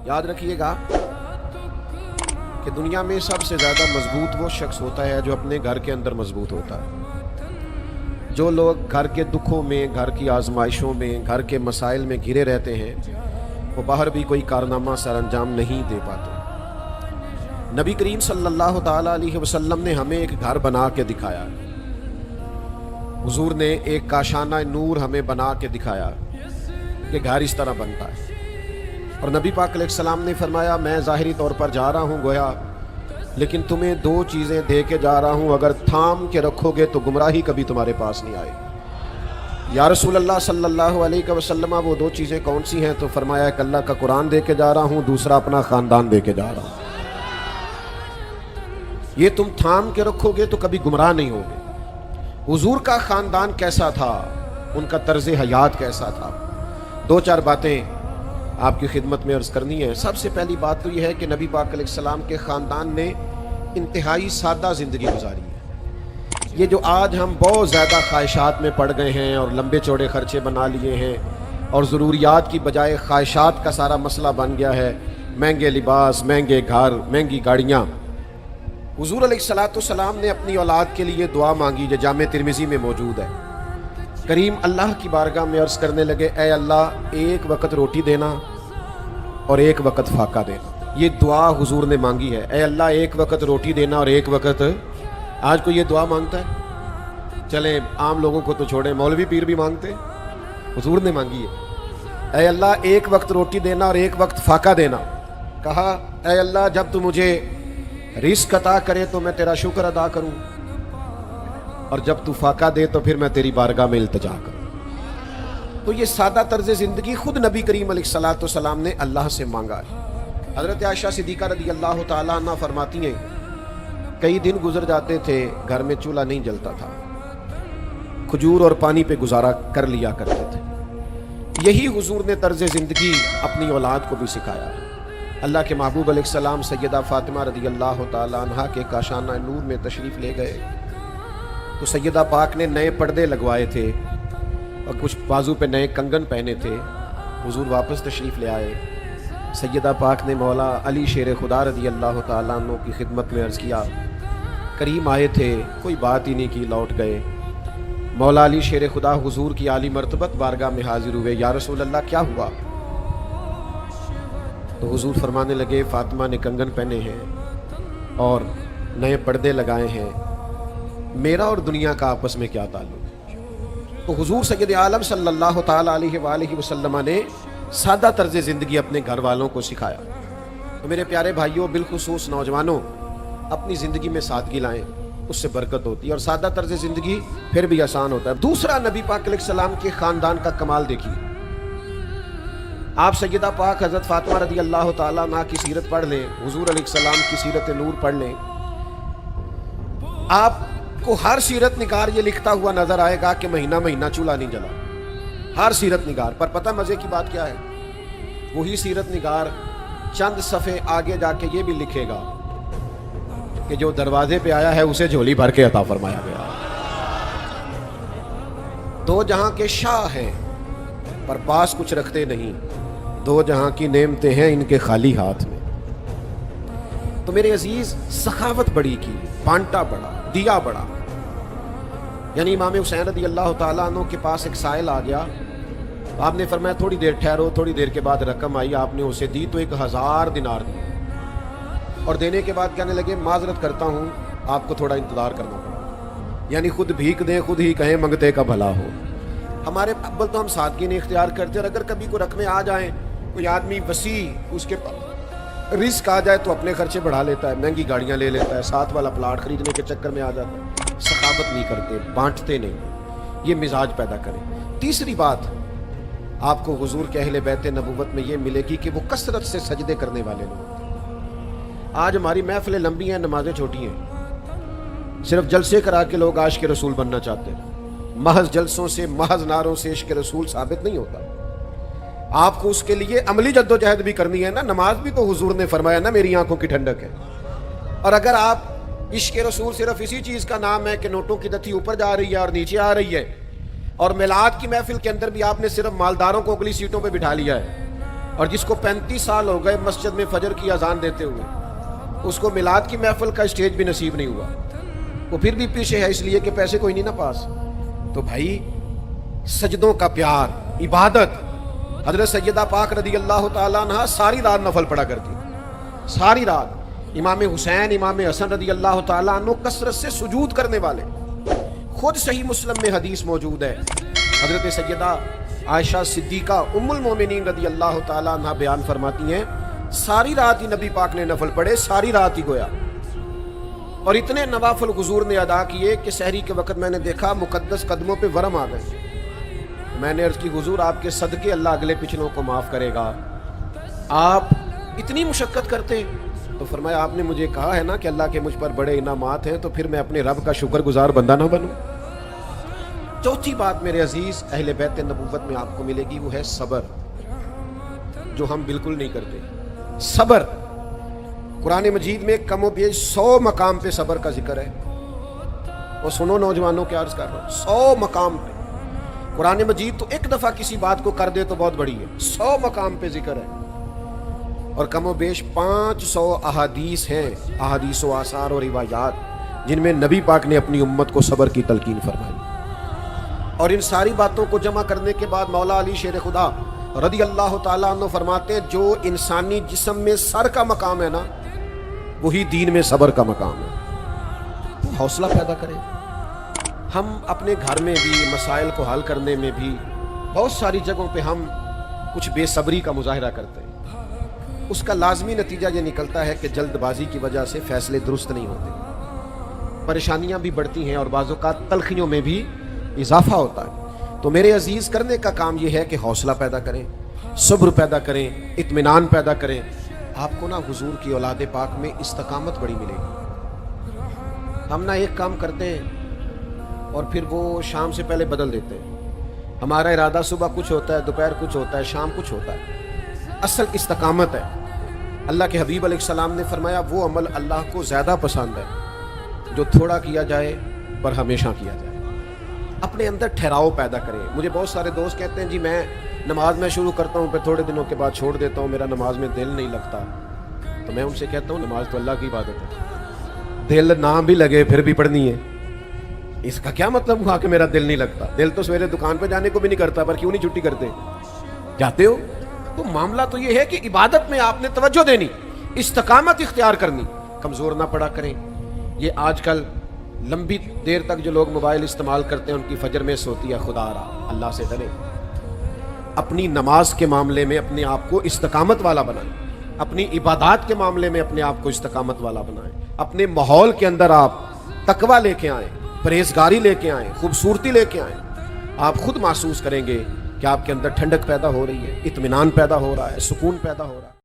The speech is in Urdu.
یاد رکھیے گا کہ دنیا میں سب سے زیادہ مضبوط وہ شخص ہوتا ہے جو اپنے گھر کے اندر مضبوط ہوتا ہے۔ جو لوگ گھر کے دکھوں میں، گھر کی آزمائشوں میں، گھر کے مسائل میں گھرے رہتے ہیں، وہ باہر بھی کوئی کارنامہ سر انجام نہیں دے پاتے۔ نبی کریم صلی اللہ تعالیٰ علیہ وسلم نے ہمیں ایک گھر بنا کے دکھایا۔ حضور نے ایک کاشانہ نور ہمیں بنا کے دکھایا کہ گھر اس طرح بنتا ہے، اور نبی پاک علیہ السلام نے فرمایا میں ظاہری طور پر جا رہا ہوں گویا، لیکن تمہیں دو چیزیں دے کے جا رہا ہوں، اگر تھام کے رکھو گے تو گمراہی کبھی تمہارے پاس نہیں آئے۔ یا رسول اللہ صلی اللہ علیہ وسلم وہ دو چیزیں کون سی ہیں؟ تو فرمایا کہ اللہ کا قرآن دے کے جا رہا ہوں، دوسرا اپنا خاندان دے کے جا رہا ہوں۔ یہ تم تھام کے رکھو گے تو کبھی گمراہ نہیں ہوگے۔ حضور کا خاندان کیسا تھا، ان کا طرز حیات کیسا تھا، دو چار باتیں آپ کی خدمت میں عرض کرنی ہے۔ سب سے پہلی بات تو یہ ہے کہ نبی پاک علیہ السلام کے خاندان نے انتہائی سادہ زندگی گزاری ہے۔ یہ جو آج ہم بہت زیادہ خواہشات میں پڑ گئے ہیں اور لمبے چوڑے خرچے بنا لیے ہیں، اور ضروریات کی بجائے خواہشات کا سارا مسئلہ بن گیا ہے، مہنگے لباس، مہنگے گھر، مہنگی گاڑیاں۔ حضور علیہ السلام نے اپنی اولاد کے لیے دعا مانگی جو جامع ترمذی میں موجود ہے۔ کریم اللہ کی بارگاہ میں عرض کرنے لگے اے اللہ ایک وقت روٹی دینا اور ایک وقت فاقہ دینا۔ یہ دعا حضور نے مانگی ہے، اے اللہ ایک وقت روٹی دینا اور ایک وقت۔ آج کوئی یہ دعا مانگتا ہے؟ چلیں عام لوگوں کو تو چھوڑیں، مولوی پیر بھی مانگتے، حضور نے مانگی ہے اے اللہ ایک وقت روٹی دینا اور ایک وقت فاقہ دینا۔ کہا اے اللہ جب تو مجھے رزق عطا کرے تو میں تیرا شکر ادا کروں، اور جب تو فاقہ دے تو پھر میں تیری بارگاہ میں التجا کروں۔ تو یہ سادہ طرز زندگی خود نبی کریم علیہ السلام نے اللہ سے مانگا ہے۔ حضرت عائشہ صدیقہ رضی اللہ تعالیٰ عنہ فرماتی ہیں کئی دن گزر جاتے تھے گھر میں چولہا نہیں جلتا تھا، کھجور اور پانی پہ گزارا کر لیا کرتے تھے۔ یہی حضور نے طرز زندگی اپنی اولاد کو بھی سکھایا ہے۔ اللہ کے محبوب علیہ السلام سیدہ فاطمہ رضی اللہ تعالیٰ عنہ کے کاشانہ نور میں تشریف لے گئے تو سیدہ پاک نے نئے پردے لگوائے تھے اور کچھ بازو پہ نئے کنگن پہنے تھے۔ حضور واپس تشریف لے آئے، سیدہ پاک نے مولا علی شیر خدا رضی اللہ تعالیٰ عنہ کی خدمت میں عرض کیا، کریم آئے تھے کوئی بات ہی نہیں کی، لوٹ گئے۔ مولا علی شیر خدا حضور کی عالی مرتبت بارگاہ میں حاضر ہوئے، یا رسول اللہ کیا ہوا؟ تو حضور فرمانے لگے فاطمہ نے کنگن پہنے ہیں اور نئے پردے لگائے ہیں، میرا اور دنیا کا آپس میں کیا تعلق؟ تو حضور سید عالم صلی اللہ تعالیٰ علیہ وآلہ وسلم نے سادہ طرز زندگی اپنے گھر والوں کو سکھایا۔ تو میرے پیارے بھائیوں، بالخصوص نوجوانوں، اپنی زندگی میں سادگی لائیں، اس سے برکت ہوتی ہے، اور سادہ طرز زندگی پھر بھی آسان ہوتا ہے۔ دوسرا نبی پاک علیہ السلام کے خاندان کا کمال دیکھیے۔ آپ سیدہ پاک حضرت فاطمہ رضی اللہ تعالیٰ عنہ کی سیرت پڑھ لیں، حضور علیہ السلام کی سیرت نور پڑھ لیں، آپ کو ہر سیرت نگار یہ لکھتا ہوا نظر آئے گا کہ مہینہ مہینہ چولہا نہیں جلا، ہر سیرت نگار پر۔ پتہ مزے کی بات کیا ہے؟ وہی سیرت نگار چند صفحے آگے جا کے یہ بھی لکھے گا کہ جو دروازے پہ آیا ہے اسے جھولی بھر کے عطا فرمایا گیا۔ دو جہاں کے شاہ ہیں پر پاس کچھ رکھتے نہیں، دو جہاں کی نعمتیں ہیں ان کے خالی ہاتھ میں۔ تو میرے عزیز، سخاوت بڑی کی، بانٹا بڑا، دیا بڑا۔ یعنی امام حسین رضی اللہ تعالیٰ عنہ کے پاس ایک سائل آ گیا، آپ نے فرمایا تھوڑی دیر ٹھہرو، تھوڑی دیر کے بعد رقم آئی، آپ نے اسے دی تو 1000 دینار دی، اور دینے کے بعد کہنے لگے معذرت کرتا ہوں آپ کو تھوڑا انتظار کرنا پڑا۔ یعنی خود بھیک دیں خود ہی کہیں منگتے کا بھلا ہو۔ ہمارے اول تو ہم سادگی نہیں اختیار کرتے، اور اگر کبھی کوئی رقمیں آ جائیں، کوئی آدمی وسیع اس کے رزق آ جائے تو اپنے خرچے بڑھا لیتا ہے، مہنگی گاڑیاں لے لیتا ہے، ساتھ والا پلاٹ خریدنے کے چکر میں آ جاتا ہے۔ سخاوت نہیں کرتے، بانٹتے نہیں، یہ مزاج پیدا کریں۔ تیسری بات آپ کو حضور کے اہل بیت نبوت میں یہ ملے گی کہ وہ کثرت سے سجدے کرنے والے لوگ۔ آج ہماری محفلیں لمبی ہیں، نمازیں چھوٹی ہیں، صرف جلسے کرا کے لوگ عاشق رسول بننا چاہتے ہیں۔ محض جلسوں سے، محض نعروں سے عشق رسول ثابت نہیں ہوتا، آپ کو اس کے لیے عملی جدوجہد بھی کرنی ہے نا۔ نماز بھی تو حضور نے فرمایا نا میری آنکھوں کی ٹھنڈک ہے۔ اور اگر آپ عشق رسول صرف اسی چیز کا نام ہے کہ نوٹوں کی دتھی اوپر جا رہی ہے اور نیچے آ رہی ہے، اور میلاد کی محفل کے اندر بھی آپ نے صرف مالداروں کو اگلی سیٹوں پہ بٹھا لیا ہے، اور جس کو 35 سال ہو گئے مسجد میں فجر کی اذان دیتے ہوئے، اس کو میلاد کی محفل کا اسٹیج بھی نصیب نہیں ہوا، وہ پھر بھی پیچھے ہے اس لیے کہ پیسے کوئی نہیں نا پاس۔ تو بھائی سجدوں کا پیار، عبادت، حضرت سیدہ پاک رضی اللہ تعالیٰ عنہ ساری رات نفل پڑھا کرتی، ساری رات۔ امام حسین، امام حسن رضی اللہ تعالیٰ عنہ کثرت سے سجود کرنے والے۔ خود صحیح مسلم میں حدیث موجود ہے، حضرت سیدہ عائشہ صدیقہ ام المومنین رضی اللہ تعالیٰ عنہ بیان فرماتی ہیں ساری رات ہی نبی پاک نے نفل پڑھے، ساری رات ہی گویا، اور اتنے نوافل حضور نے ادا کیے کہ سحری کے وقت میں نے دیکھا مقدس قدموں پہ ورم آ گئے۔ میں نے عرض کی حضور آپ کے صدقے اللہ اگلے پچھلوں کو معاف کرے گا، آپ اتنی مشقت کرتے؟ تو فرمایا آپ نے مجھے کہا ہے نا کہ اللہ کے مجھ پر بڑے انعامات ہیں، تو پھر میں اپنے رب کا شکر گزار بندہ نہ بنوں؟ چوتھی بات میرے عزیز اہل بیت نبوت میں آپ کو ملے گی، وہ ہے صبر، جو ہم بالکل نہیں کرتے۔ صبر، قرآن مجید میں کم و بیش 100 مقام پہ صبر کا ذکر ہے۔ اور سنو نوجوانوں کیا عرض کر رہا ہوں، 100 مقام پہ قرآن مجید تو ایک دفعہ کسی بات کو کر دے تو بہت بڑی ہے، 100 مقام پہ ذکر ہے، اور کم و بیش 500 احادیث ہیں، احادیث و آثار و روایات جن میں نبی پاک نے اپنی امت کو صبر کی تلقین فرمائی۔ اور ان ساری باتوں کو جمع کرنے کے بعد مولا علی شیر خدا رضی اللہ تعالیٰ عنہ فرماتے ہیں جو انسانی جسم میں سر کا مقام ہے نا، وہی دین میں صبر کا مقام ہے۔ تو حوصلہ پیدا کریں۔ ہم اپنے گھر میں بھی مسائل کو حل کرنے میں بھی بہت ساری جگہوں پہ ہم کچھ بے صبری کا مظاہرہ کرتے ہیں، اس کا لازمی نتیجہ یہ نکلتا ہے کہ جلد بازی کی وجہ سے فیصلے درست نہیں ہوتے، پریشانیاں بھی بڑھتی ہیں اور بعض اوقات تلخیوں میں بھی اضافہ ہوتا ہے۔ تو میرے عزیز کرنے کا کام یہ ہے کہ حوصلہ پیدا کریں، صبر پیدا کریں، اطمینان پیدا کریں۔ آپ کو نا حضور کی اولاد پاک میں استقامت بڑی ملے گی۔ ہم نا ایک کام کرتے ہیں اور پھر وہ شام سے پہلے بدل دیتے ہیں، ہمارا ارادہ صبح کچھ ہوتا ہے، دوپہر کچھ ہوتا ہے، شام کچھ ہوتا ہے۔ اصل استقامت ہے۔ اللہ کے حبیب علیہ السلام نے فرمایا وہ عمل اللہ کو زیادہ پسند ہے جو تھوڑا کیا جائے پر ہمیشہ کیا جائے۔ اپنے اندر ٹھہراؤ پیدا کریں۔ مجھے بہت سارے دوست کہتے ہیں جی میں نماز میں شروع کرتا ہوں پھر تھوڑے دنوں کے بعد چھوڑ دیتا ہوں، میرا نماز میں دل نہیں لگتا۔ تو میں ان سے کہتا ہوں نماز تو اللہ کی عبادت ہے، دل نہ بھی لگے پھر بھی پڑھنی ہے۔ اس کا کیا مطلب ہوا کہ میرا دل نہیں لگتا؟ دل تو سویرے دکان پہ جانے کو بھی نہیں کرتا، پر کیوں نہیں چھٹی کرتے؟ جاتے ہو۔ تو معاملہ تو یہ ہے کہ عبادت میں آپ نے توجہ دینی، استقامت اختیار کرنی، کمزور نہ پڑا کریں۔ یہ آج کل لمبی دیر تک جو لوگ موبائل استعمال کرتے ہیں ان کی فجر میں سوتی ہے، خدا رہا، اللہ سے ڈرے۔ اپنی نماز کے معاملے میں اپنے آپ کو استقامت والا بنائیں، اپنی عبادات کے معاملے میں اپنے آپ کو استقامت والا بنائیں، اپنے ماحول کے اندر آپ تقویٰ لے کے آئیں، پرہیزگاری لے کے آئیں، خوبصورتی لے کے آئیں۔ آپ خود محسوس کریں گے کہ آپ کے اندر ٹھنڈک پیدا ہو رہی ہے، اطمینان پیدا ہو رہا ہے، سکون پیدا ہو رہا ہے۔